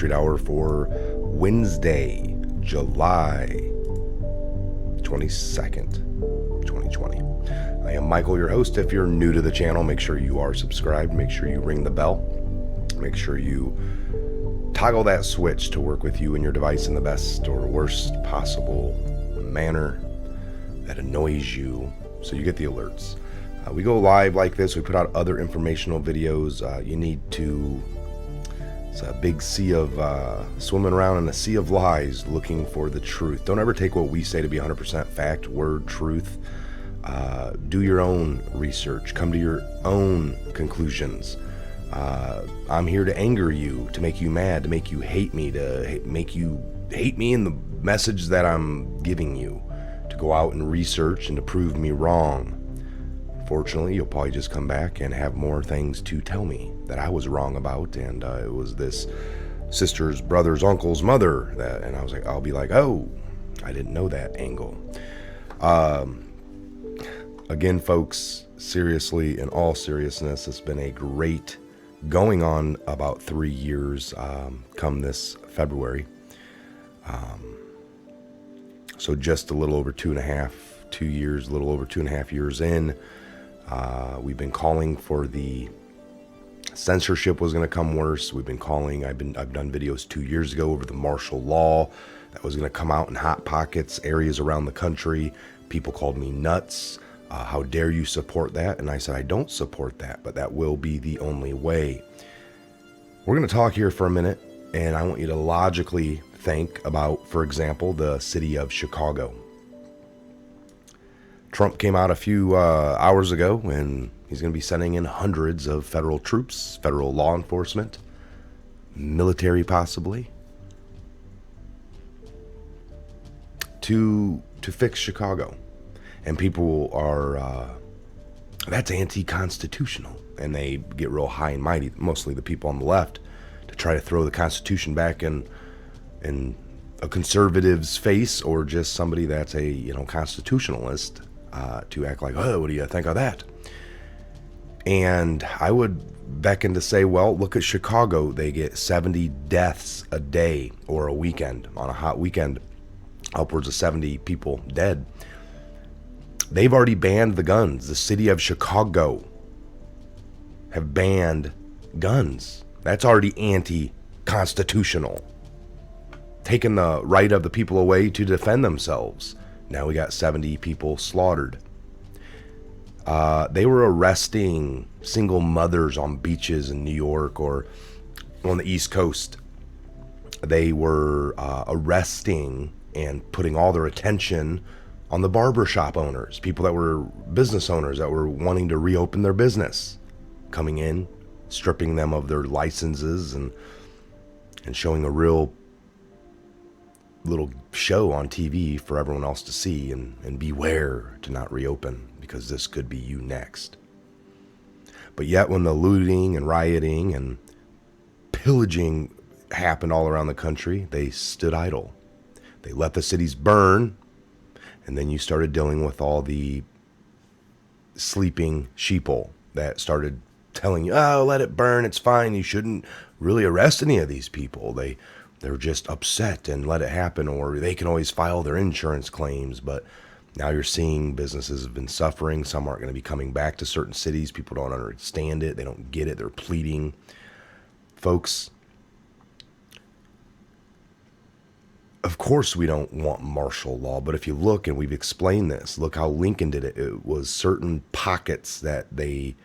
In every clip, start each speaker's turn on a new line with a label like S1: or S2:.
S1: Patriot Hour for Wednesday, July 22nd, 2020. I am Michael, your host. If you're new to the channel, make sure you are subscribed. Make sure you ring the bell. Make sure you toggle that switch to work with you and your device in the best or worst possible manner that annoys you so you get the alerts. We go live like this. We put out other informational videos. It's a big sea of swimming around in a sea of lies looking for the truth. Don't ever take what we say to be 100% fact, word, truth. Do your own research. Come to your own conclusions. I'm here to anger you, to make you mad, to make you hate me, to make you hate me in the message that I'm giving you, to go out and research and to prove me wrong. Fortunately, you'll probably just come back and have more things to tell me that I was wrong about, and it was this sister's brother's uncle's mother that, and I'll be like, oh, I didn't know that angle. Again, folks, seriously, in all seriousness, it's been a great going on about 3 years come this February. So just a little over 2.5 years in. We've been calling for the censorship was going to come worse. I've done videos 2 years ago over the martial law that was going to come out in hot pockets, areas around the country. People called me nuts. How dare you support that? And I said, I don't support that, but that will be the only way. We're going to talk here for a minute, and I want you to logically think about, for example, the city of Chicago. Trump came out a few hours ago, and he's going to be sending in hundreds of federal troops, federal law enforcement, military possibly, to fix Chicago. And people are, that's anti-constitutional. And they get real high and mighty, mostly the people on the left, to try to throw the Constitution back in a conservative's face, or just somebody that's a constitutionalist, to act like, oh, what do you think of that? And I would beckon to say, well, look at Chicago. They get 70 deaths a day or a weekend. On a hot weekend, upwards of 70 people dead. They've already banned the guns. The city of Chicago have banned guns. That's already anti-constitutional. Taking the right of the people away to defend themselves. Now we got 70 people slaughtered. They were arresting single mothers on beaches in New York or on the East Coast. They were arresting and putting all their attention on the barbershop owners, people that were business owners that were wanting to reopen their business, coming in, stripping them of their licenses and showing a real little show on TV for everyone else to see, and beware to not reopen, because this could be you next. But yet when the looting and rioting and pillaging happened all around the country, they stood idle. They let the cities burn, and then you started dealing with all the sleeping sheeple that started telling you, oh, let it burn, it's fine, you shouldn't really arrest any of these people. They're just upset and let it happen, or they can always file their insurance claims. But now you're seeing businesses have been suffering. Some aren't going to be coming back to certain cities. People don't understand it. They don't get it. They're pleading. Folks, of course we don't want martial law, but if you look, and we've explained this, look how Lincoln did it. It was certain pockets that they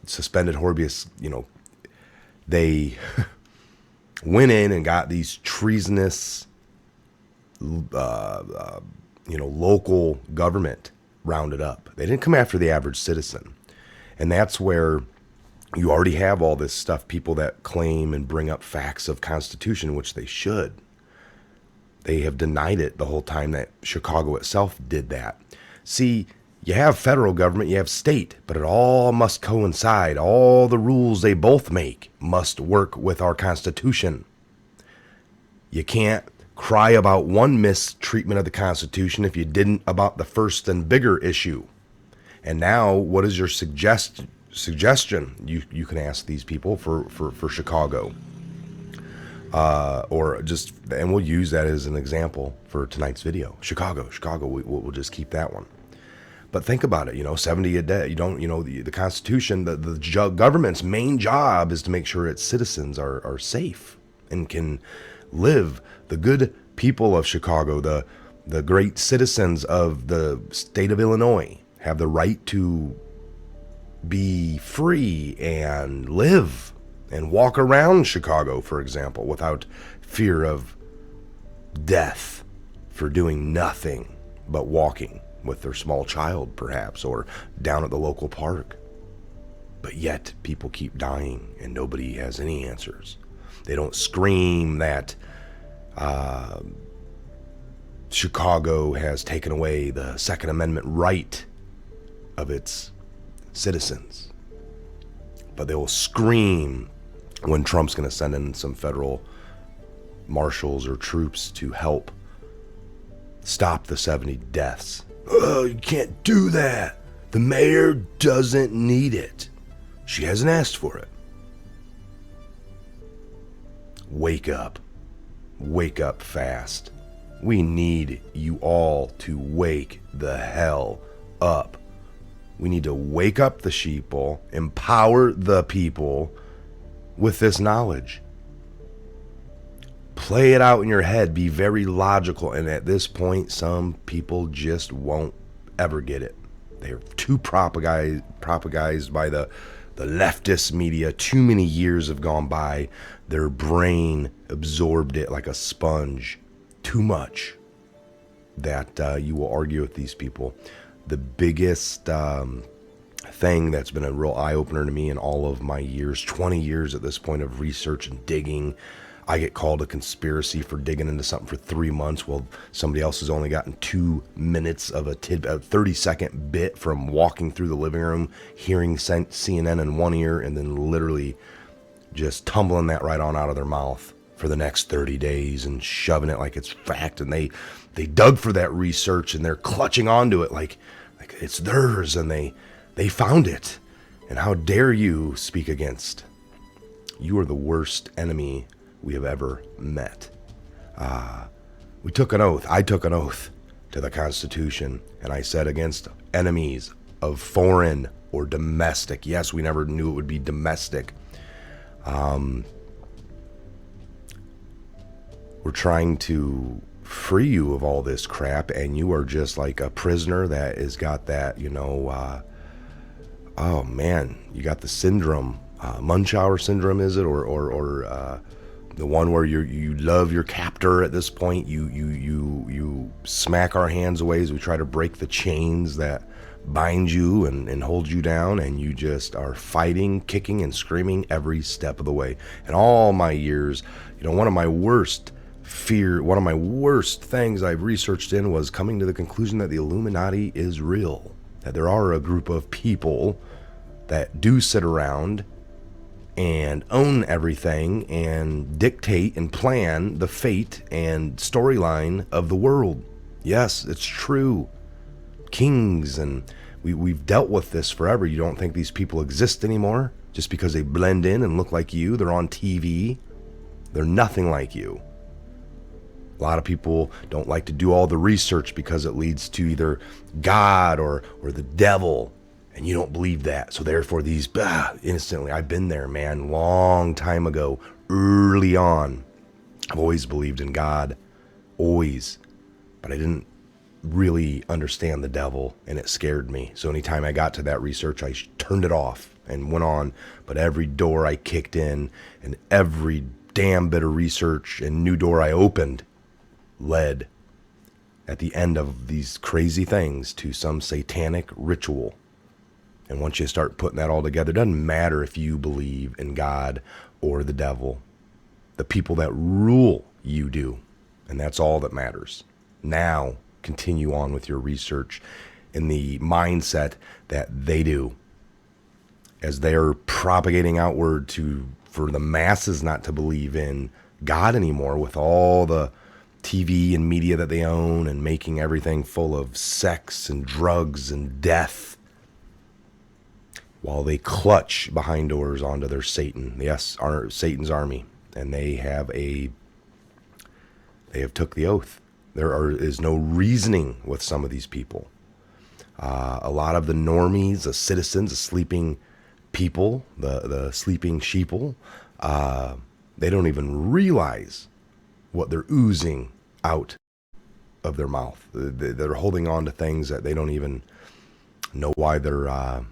S1: suspended habeas, they went in and got these treasonous, local government rounded up. They didn't come after the average citizen. And that's where you already have all this stuff, people that claim and bring up facts of Constitution, which they should. They have denied it the whole time that Chicago itself did that. See, you have federal government, you have state, but it all must coincide. All the rules they both make must work with our Constitution. You can't cry about one mistreatment of the Constitution if you didn't about the first and bigger issue. And now, what is your suggestion? You can ask these people for Chicago. And we'll use that as an example for tonight's video. Chicago, we'll just keep that one. But think about it, 70 a day. You don't, the Constitution, the government's main job is to make sure its citizens are safe and can live. The good people of Chicago, the great citizens of the state of Illinois have the right to be free and live and walk around Chicago, for example, without fear of death for doing nothing but walking with their small child, perhaps, or down at the local park. But yet people keep dying and nobody has any answers. They don't scream that Chicago has taken away the Second Amendment right of its citizens. But they will scream when Trump's going to send in some federal marshals or troops to help stop the 70 deaths. Oh, you can't do that. The mayor doesn't need it. She hasn't asked for it. Wake up. Wake up fast. We need you all to wake the hell up. We need to wake up the sheeple, empower the people with this knowledge. Play it out in your head. Be very logical. And at this point, some people just won't ever get it. They're too propagandized by the leftist media. Too many years have gone by. Their brain absorbed it like a sponge. Too much that you will argue with these people. The biggest thing that's been a real eye-opener to me in all of my years, 20 years at this point of research and digging. I get called a conspiracy for digging into something for 3 months while somebody else has only gotten 2 minutes of a 30-second bit from walking through the living room, hearing CNN in one ear, and then literally just tumbling that right on out of their mouth for the next 30 days and shoving it like it's fact. And they dug for that research and they're clutching onto it like it's theirs and they found it. And how dare you speak against? You are the worst enemy we have ever met. We took an oath. I took an oath to the Constitution, and I said against enemies of foreign or domestic. Yes, we never knew it would be domestic. We're trying to free you of all this crap, and you are just like a prisoner that has got that, oh man, you got the syndrome, Munchausen syndrome, is it, or the one where you love your captor at this point. You smack our hands away as we try to break the chains that bind you and hold you down, and you just are fighting, kicking, and screaming every step of the way. And all my years, one of my worst things I've researched in was coming to the conclusion that the Illuminati is real, that there are a group of people that do sit around and own everything and dictate and plan the fate and storyline of the world. Yes, it's true. Kings, and we've dealt with this forever. You don't think these people exist anymore just because they blend in and look like you? They're on TV. They're nothing like you. A lot of people don't like to do all the research because it leads to either God or the devil. And you don't believe that. So therefore these, instantly, I've been there, man, long time ago, early on. I've always believed in God, always. But I didn't really understand the devil, and it scared me. So anytime I got to that research, I turned it off and went on. But every door I kicked in and every damn bit of research and new door I opened led, at the end of these crazy things, to some satanic ritual. And once you start putting that all together, it doesn't matter if you believe in God or the devil. The people that rule you do. And that's all that matters. Now, continue on with your research in the mindset that they do, as they're propagating outward for the masses not to believe in God anymore, with all the TV and media that they own and making everything full of sex and drugs and death, while they clutch behind doors onto their Satan. Yes, Satan's army. and they have took the oath. Is no reasoning with some of these people. A lot of the normies, the citizens, the sleeping people, the sleeping sheeple, they don't even realize what they're oozing out of their mouth. They're holding on to things that they don't even know why they're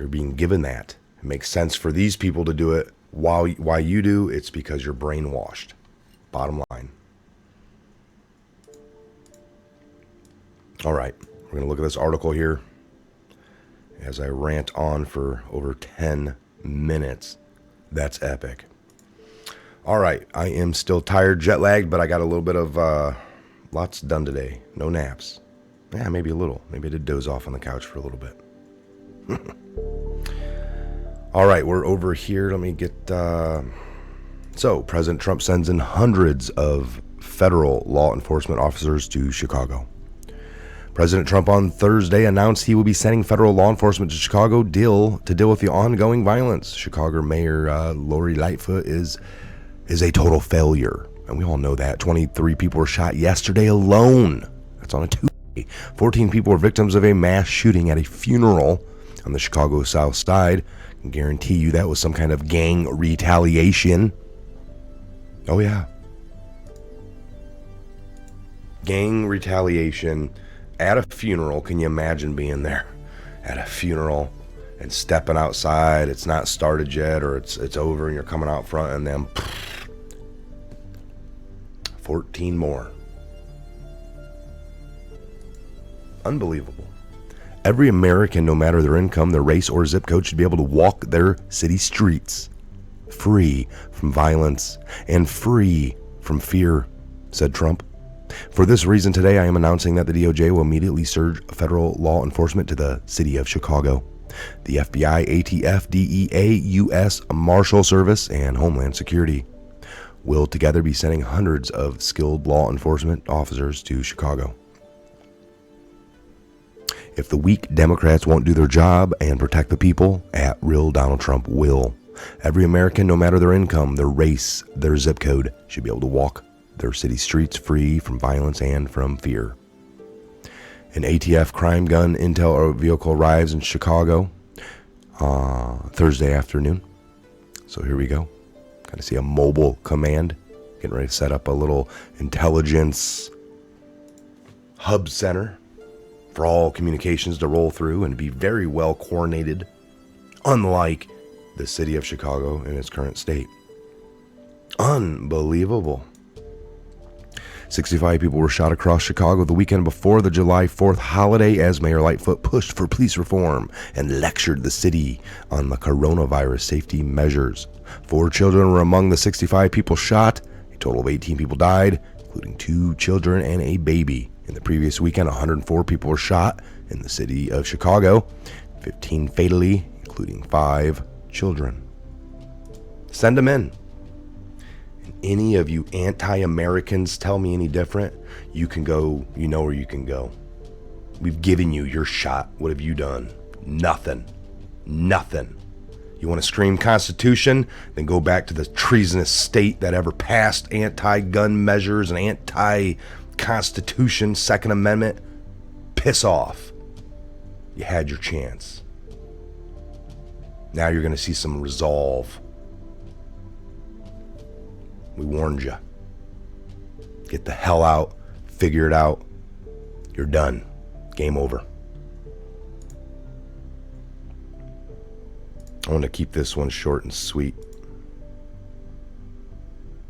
S1: being given that. It makes sense for these people to do it. Why you do? It's because you're brainwashed. Bottom line. All right, we're going to look at this article here as I rant on for over 10 minutes. That's epic. All right, I am still tired, jet lagged, but I got a little bit of lots done today. No naps. Yeah, maybe a little. Maybe I did doze off on the couch for a little bit. All right, we're over here. Let me get... So, President Trump sends in hundreds of federal law enforcement officers to Chicago. President Trump on Thursday announced he will be sending federal law enforcement to Chicago to deal with the ongoing violence. Chicago Mayor Lori Lightfoot is a total failure, and we all know that. 23 people were shot yesterday alone. That's on a Tuesday. 14 people were victims of a mass shooting at a funeral on the Chicago South Side. I can guarantee you that was some kind of gang retaliation. Oh yeah. Gang retaliation at a funeral. Can you imagine being there at a funeral and stepping outside? It's not started yet, or it's over, and you're coming out front, and then 14 more. Unbelievable. Every American, no matter their income, their race, or zip code, should be able to walk their city streets free from violence and free from fear, said Trump. For this reason, today I am announcing that the DOJ will immediately surge federal law enforcement to the city of Chicago. The FBI, ATF, DEA, U.S. Marshal Service, and Homeland Security will together be sending hundreds of skilled law enforcement officers to Chicago. If the weak Democrats won't do their job and protect the people, at real Donald Trump will. Every American, no matter their income, their race, their zip code, should be able to walk their city streets free from violence and from fear. An ATF crime gun intel vehicle arrives in Chicago Thursday afternoon. So here we go. Kind of see a mobile command getting ready to set up a little intelligence hub center for all communications to roll through and be very well coordinated, unlike the city of Chicago in its current state. Unbelievable. 65 people were shot across Chicago the weekend before the July 4th holiday as Mayor Lightfoot pushed for police reform and lectured the city on the coronavirus safety measures. 4 children were among the 65 people shot. A total of 18 people died, including 2 children and a baby. In the previous weekend, 104 people were shot in the city of Chicago, 15 fatally, including 5 children. Send them in. And any of you anti-Americans tell me any different, you can go, you know where you can go. We've given you your shot. What have you done? Nothing. Nothing. You want to scream Constitution? Then go back to the treasonous state that ever passed anti-gun measures and anti-Constitution, Second Amendment. Piss off. You had your chance. Now you're going to see some resolve. We warned you. Get the hell out. Figure it out. You're done. Game over. I want to keep this one short and sweet.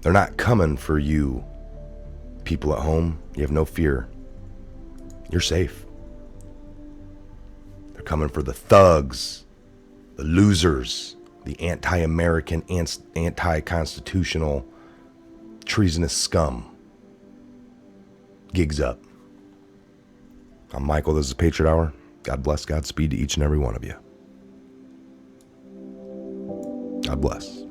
S1: They're not coming for you, people at home. You have no fear. You're safe. They're coming for the thugs, the losers, the anti-American, anti-constitutional, treasonous scum. Gigs up. I'm Michael. This is Patriot Hour. God bless, Godspeed to each and every one of you. God bless.